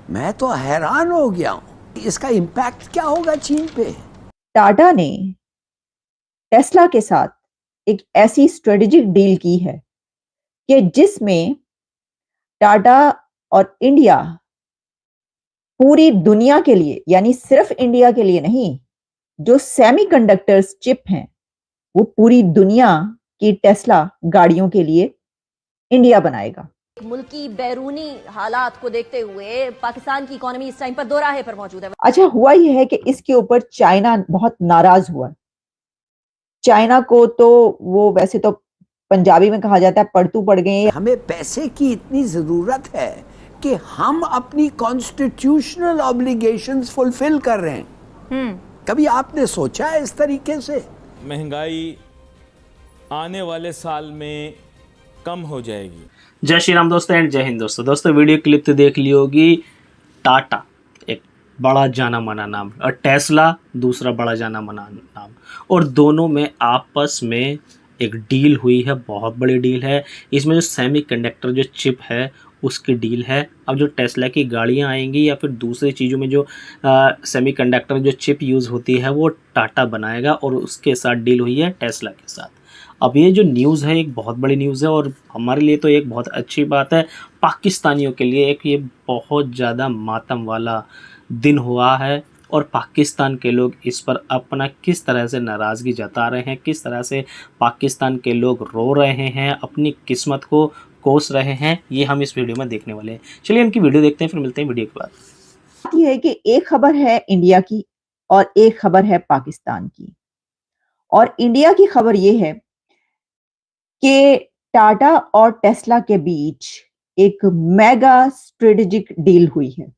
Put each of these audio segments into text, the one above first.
मैं तो हैरान हो गया हूं, इसका इम्पैक्ट क्या होगा चीन पे। टाटा ने टेस्ला के साथ एक ऐसी स्ट्रेटेजिक डील की है कि जिसमें टाटा और इंडिया पूरी दुनिया के लिए, यानी सिर्फ इंडिया के लिए नहीं, जो सेमीकंडक्टर्स चिप हैं वो पूरी दुनिया की टेस्ला गाड़ियों के लिए इंडिया बनाएगा। मुल्की बैरूनी हालात को देखते हुए पाकिस्तान की इकोनॉमी इस टाइम पर दोराहे पर मौजूद है। अच्छा, हुआ यह है कि इसके ऊपर चाइना बहुत नाराज हुआ। चाइना को तो वो वैसे तो पंजाबी में कहा जाता है पड़तू पड़ गए। हमें पैसे की इतनी जरूरत है कि हम अपनी कॉन्स्टिट्यूशनल ऑब्लिगेशंस फुलफिल कर रहे हैं। कभी आपने सोचा है इस तरीके से? महंगाई आने वाले साल में कम हो जाएगी। जय श्री राम दोस्तों एंड जय हिंद दोस्तों वीडियो क्लिप तो देख ली होगी। टाटा एक बड़ा जाना माना नाम और टेस्ला दूसरा बड़ा जाना माना नाम, और दोनों में आपस में एक डील हुई है, बहुत बड़ी डील है। इसमें जो सेमीकंडक्टर जो चिप है उसकी डील है। अब जो टेस्ला की गाड़ियां आएंगी या फिर दूसरी चीज़ों में जो सेमीकंडक्टर जो चिप यूज़ होती है वो टाटा बनाएगा, और उसके साथ डील हुई है टेस्ला के साथ। अब ये जो न्यूज़ है एक बहुत बड़ी न्यूज़ है, और हमारे लिए तो एक बहुत अच्छी बात है। पाकिस्तानियों के लिए एक ये बहुत ज़्यादा मातम वाला दिन हुआ है, और पाकिस्तान के लोग इस पर अपना किस तरह से नाराज़गी जता रहे हैं, किस तरह से पाकिस्तान के लोग रो रहे हैं, अपनी किस्मत को कोस रहे हैं, ये हम इस वीडियो में देखने वाले हैं। चलिए इनकी वीडियो देखते हैं, फिर मिलते हैं वीडियो के बाद। बात यह है कि एक खबर है इंडिया की और एक खबर है पाकिस्तान की। और इंडिया की खबर यह है कि टाटा और टेस्ला के बीच एक मेगा स्ट्रेटेजिक डील हुई है।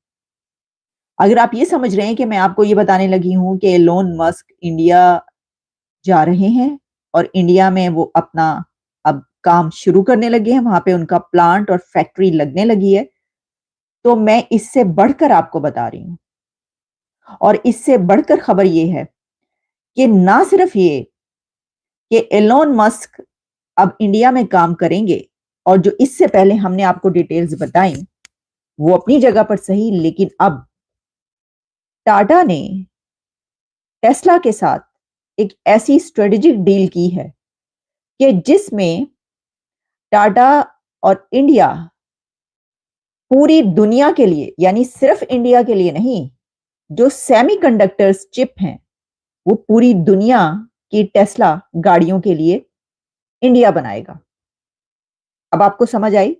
अगर आप ये समझ रहे हैं कि मैं आपको ये बताने लगी हूं कि एलोन मस्क इंडिया जा रहे हैं और इंडिया में वो अपना अब काम शुरू करने लगे हैं, वहां पे उनका प्लांट और फैक्ट्री लगने लगी है, तो मैं इससे बढ़कर आपको बता रही हूं। और इससे बढ़कर खबर ये है कि ना सिर्फ ये कि एलोन मस्क अब इंडिया में काम करेंगे, और जो इससे पहले हमने आपको डिटेल्स बताई वो अपनी जगह पर सही, लेकिन अब टाटा ने टेस्ला के साथ एक ऐसी स्ट्रेटेजिक डील की है कि जिसमें टाटा और इंडिया पूरी दुनिया के लिए, यानी सिर्फ इंडिया के लिए नहीं, जो सेमीकंडक्टर्स चिप हैं वो पूरी दुनिया की टेस्ला गाड़ियों के लिए इंडिया बनाएगा। अब आपको समझ आई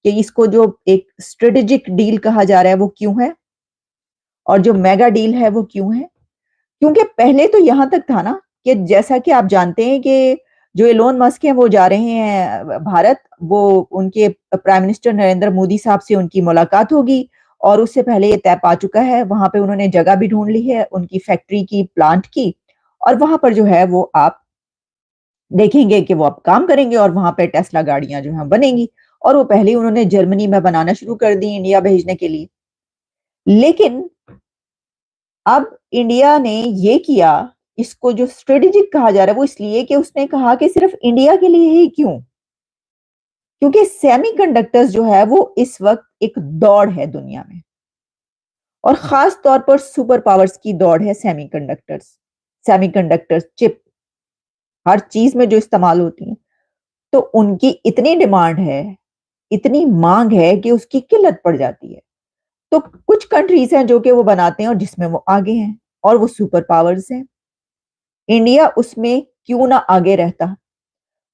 कि इसको जो एक स्ट्रेटेजिक डील कहा जा रहा है वो क्यों है, और जो मेगा डील है वो क्यों है। क्योंकि पहले तो यहां तक था ना कि जैसा कि आप जानते हैं कि जो एलोन मस्क हैं वो जा रहे हैं भारत, वो उनके प्राइम मिनिस्टर नरेंद्र मोदी साहब से उनकी मुलाकात होगी, और उससे पहले ये तय पा चुका है। वहां पे उन्होंने जगह भी ढूंढ ली है उनकी फैक्ट्री की, प्लांट की, और वहां पर जो है वो आप देखेंगे कि वो अब काम करेंगे और वहां पे टेस्ला गाड़ियां जो है बनेंगी। और वो पहले ही उन्होंने जर्मनी में बनाना शुरू कर दी इंडिया भेजने के लिए। लेकिन अब इंडिया ने ये किया, इसको जो स्ट्रेटेजिक कहा जा रहा है वो इसलिए कि उसने कहा कि सिर्फ इंडिया के लिए ही क्यों, क्योंकि सेमीकंडक्टर्स जो है वो इस वक्त एक दौड़ है दुनिया में, और खास तौर पर सुपर पावर्स की दौड़ है सेमीकंडक्टर्स। सेमीकंडक्टर्स चिप हर चीज में जो इस्तेमाल होती है, तो उनकी इतनी डिमांड है, इतनी मांग है कि उसकी किल्लत पड़ जाती है। तो कुछ कंट्रीज हैं जो कि वो बनाते हैं और जिसमें वो आगे हैं, और वो सुपर पावर्स हैं। इंडिया उसमें क्यों ना आगे रहता।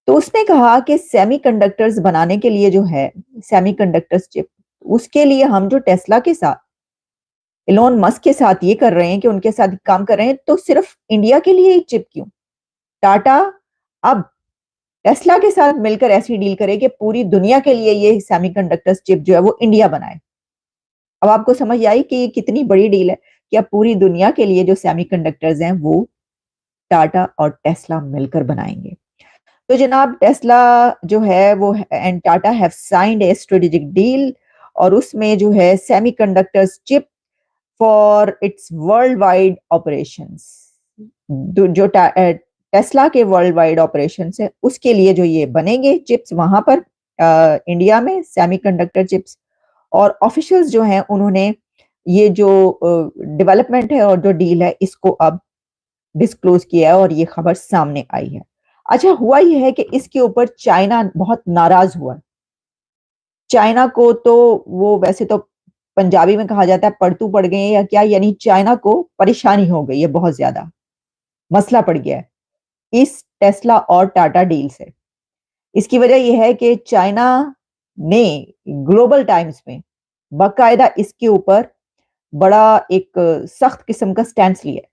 तो उसने कहा कि सेमीकंडक्टर्स बनाने के लिए जो है सेमीकंडक्टर्स चिप, उसके लिए हम जो टेस्ला के साथ, एलोन मस्क के साथ ये कर रहे हैं कि उनके साथ काम कर रहे हैं, तो सिर्फ इंडिया के लिए ही चिप क्यों। टाटा अब टेस्ला के साथ मिलकर ऐसी डील करे कि पूरी दुनिया के लिए ये सेमीकंडक्टर्स चिप जो है वो इंडिया बनाए। अब आपको समझ आई कि ये कितनी बड़ी डील है कि अब पूरी दुनिया के लिए जो सेमीकंडक्टर्स हैं वो टाटा और टेस्ला मिलकर बनाएंगे। तो जनाब टेस्ला जो है वो and Tata have signed A strategic deal, और उसमें जो है semiconductors chip for its world wide operations, जो टेस्ला के वर्ल्ड वाइड ऑपरेशन है उसके लिए जो ये बनेंगे चिप्स वहां पर इंडिया में सेमीकंडक्टर चिप्स। और ऑफिशियल्स जो हैं उन्होंने ये जो डेवलपमेंट है और जो डील है इसको अब डिस्क्लोज किया है और ये खबर सामने आई है। अच्छा, हुआ ये है कि इसके ऊपर चाइना बहुत नाराज हुआ। चाइना को तो वो वैसे तो पंजाबी में कहा जाता है पड़तू पड़ गए या क्या, यानी चाइना को परेशानी हो गई है, बहुत ज्यादा मसला पड़ गया है इस टेस्ला और टाटा डील से। इसकी वजह यह है कि चाइना ने ग्लोबल टाइम्स में बाकायदा इसके ऊपर बड़ा एक सख्त किस्म का स्टैंड लिया है,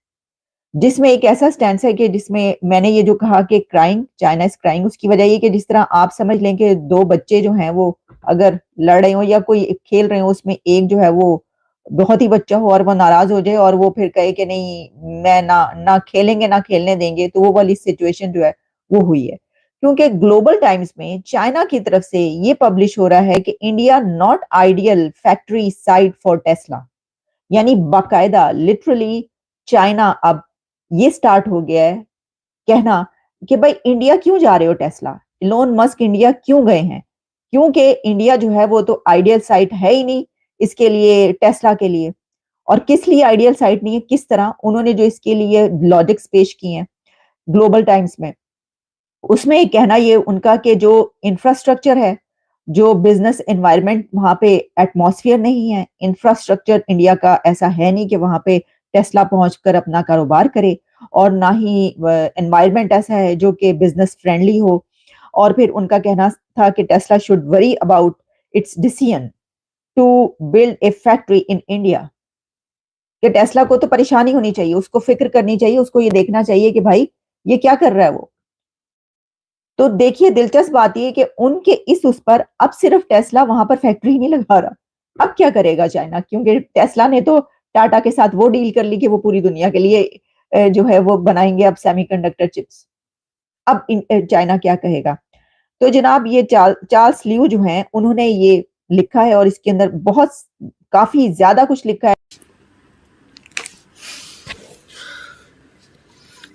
जिसमें एक ऐसा स्टैंड है कि जिसमें मैंने ये जो कहा कि क्राइंग, चाइना इज क्राइंग, उसकी वजह ये कि जिस तरह आप समझ लें कि दो बच्चे जो हैं वो अगर लड़ रहे हो या कोई खेल रहे हो, उसमें एक जो है वो बहुत ही बच्चा हो और वो नाराज हो जाए और वो फिर कहे कि नहीं मैं ना खेलेंगे ना खेलने देंगे, तो वो वाली सिचुएशन जो है वो हुई है। क्योंकि ग्लोबल टाइम्स में चाइना की तरफ से ये पब्लिश हो रहा है कि India not ideal factory site for Tesla, यानी बाकायदा लिटरली चाइना अब ये स्टार्ट हो गया है कहना कि भाई इंडिया क्यों जा रहे हो टेस्ला, इलोन मस्क इंडिया क्यों गए हैं, क्योंकि इंडिया जो है वो तो आइडियल साइट है ही नहीं इसके लिए, टेस्ला के लिए। और किस लिए आइडियल साइट नहीं है, किस तरह उन्होंने जो इसके लिए लॉजिक्स पेश किए हैं ग्लोबल टाइम्स में, उसमें एक कहना ये उनका कि जो इंफ्रास्ट्रक्चर है, जो बिजनेस एनवायरनमेंट वहां पे एटमॉस्फेयर नहीं है, इंफ्रास्ट्रक्चर इंडिया का ऐसा है नहीं कि वहां पे टेस्ला पहुंचकर अपना कारोबार करे, और ना ही एनवायरनमेंट ऐसा है जो कि बिजनेस फ्रेंडली हो। और फिर उनका कहना था कि Tesla should worry about its decision to build a factory in India, कि टेस्ला को तो परेशानी होनी चाहिए, उसको फिक्र करनी चाहिए, उसको ये देखना चाहिए कि भाई ये क्या कर रहा है वो। तो देखिए दिलचस्प बात ये कि उनके इस उस पर अब सिर्फ टेस्ला वहां पर फैक्ट्री नहीं लगा रहा, अब क्या करेगा चाइना, क्योंकि टेस्ला ने तो टाटा के साथ वो डील कर ली कि वो पूरी दुनिया के लिए जो है वो बनाएंगे अब सेमीकंडक्टर चिप्स। अब चाइना क्या कहेगा। तो जनाब ये चार्ल्स लियू जो हैं उन्होंने ये लिखा है और इसके अंदर बहुत काफी ज्यादा कुछ लिखा है।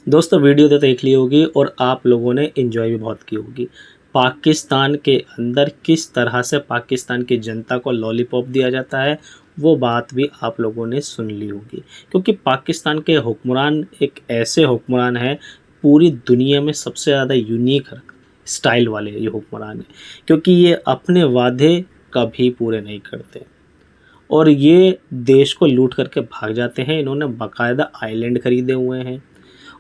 दोस्तों वीडियो तो देख ली होगी और आप लोगों ने एंजॉय भी बहुत की होगी। पाकिस्तान के अंदर किस तरह से पाकिस्तान की जनता को लॉलीपॉप दिया जाता है वो बात भी आप लोगों ने सुन ली होगी, क्योंकि पाकिस्तान के हुक्मरान एक ऐसे हुक्मरान हैं, पूरी दुनिया में सबसे ज़्यादा यूनिक स्टाइल वाले ये हुक्मरान हैं, क्योंकि ये अपने वादे कभी पूरे नहीं करते और ये देश को लूट करके भाग जाते हैं। इन्होंने बाकायदा आइलैंड खरीदे हुए हैं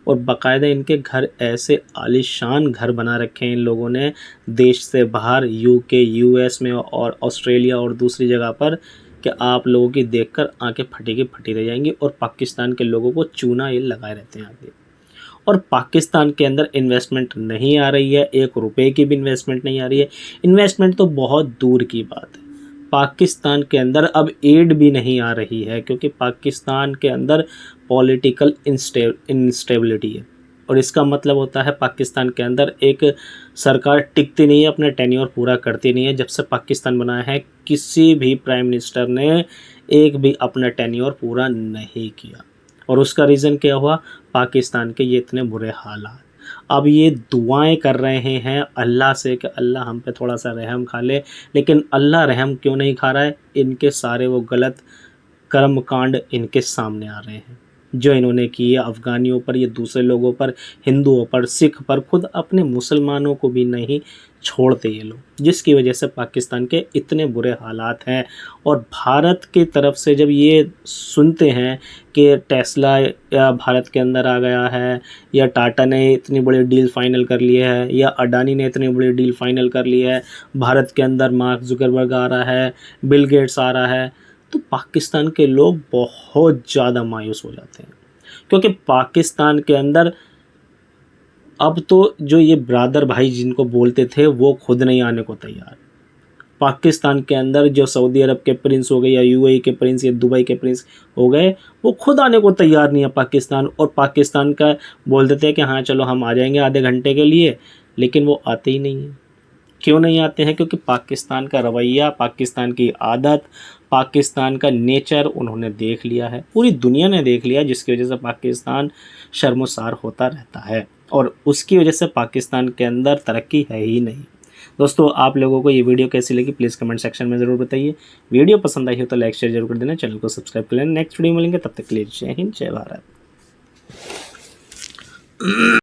और बाकायदा इनके घर ऐसे आलीशान घर बना रखे हैं इन लोगों ने देश से बाहर, यूके, यूएस में और ऑस्ट्रेलिया और दूसरी जगह पर, कि आप लोगों की देखकर आंखें फटी की फटी रह जाएंगी और पाकिस्तान के लोगों को चूना ये लगाए रहते हैं आगे। और पाकिस्तान के अंदर इन्वेस्टमेंट नहीं आ रही है, 1 रुपए की भी इन्वेस्टमेंट नहीं आ रही है। इन्वेस्टमेंट तो बहुत दूर की बात है, पाकिस्तान के अंदर अब एड भी नहीं आ रही है, क्योंकि पाकिस्तान के अंदर पॉलिटिकल इंस्टेबिलिटी है। और इसका मतलब होता है पाकिस्तान के अंदर एक सरकार टिकती नहीं है, अपना टेन्योर पूरा करती नहीं है। जब से पाकिस्तान बना है किसी भी प्राइम मिनिस्टर ने एक भी अपना टेन्योर पूरा नहीं किया। और उसका रीज़न क्या हुआ, पाकिस्तान के ये इतने बुरे हालात। अब ये दुआएं कर रहे हैं अल्लाह से कि अल्लाह हम पे थोड़ा सा रहम खा ले, लेकिन अल्लाह रहम क्यों नहीं खा रहा है, इनके सारे वो गलत कर्म कांड इनके सामने आ रहे हैं जो इन्होंने किए अफ़गानियों पर, ये दूसरे लोगों पर, हिंदुओं पर, सिख पर, खुद अपने मुसलमानों को भी नहीं छोड़ते ये लोग, जिसकी वजह से पाकिस्तान के इतने बुरे हालात हैं। और भारत की तरफ से जब ये सुनते हैं कि टेस्ला या भारत के अंदर आ गया है, या टाटा ने इतनी बड़ी डील फाइनल कर ली है, या अडानी ने इतनी बड़ी डील फाइनल कर ली है, भारत के अंदर मार्क जुकरबर्ग आ रहा है, बिल गेट्स आ रहा है, तो पाकिस्तान के लोग बहुत ज़्यादा मायूस हो जाते हैं। क्योंकि पाकिस्तान के अंदर अब तो जो ये ब्रादर भाई जिनको बोलते थे वो खुद नहीं आने को तैयार। पाकिस्तान के अंदर जो सऊदी अरब के प्रिंस हो गए, या यूएई के प्रिंस, या दुबई के प्रिंस हो गए, वो खुद आने को तैयार नहीं है पाकिस्तान। और पाकिस्तान का बोल देते हैं कि हाँ चलो हम आ जाएंगे आधे घंटे के लिए, लेकिन वो आते ही नहीं हैं। क्यों नहीं आते हैं, क्योंकि पाकिस्तान का रवैया, पाकिस्तान की आदत, पाकिस्तान का नेचर उन्होंने देख लिया है, पूरी दुनिया ने देख लिया, जिसकी वजह से पाकिस्तान शर्मसार होता रहता है और उसकी वजह से पाकिस्तान के अंदर तरक्की है ही नहीं। दोस्तों आप लोगों को ये वीडियो कैसी लगी प्लीज़ कमेंट सेक्शन में ज़रूर बताइए। वीडियो पसंद आई हो तो लाइक शेयर जरूर कर देना, चैनल को सब्सक्राइब कर लेना। नेक्स्ट वीडियो मिलेंगे, तब तक के लिए जय हिंद जय भारत।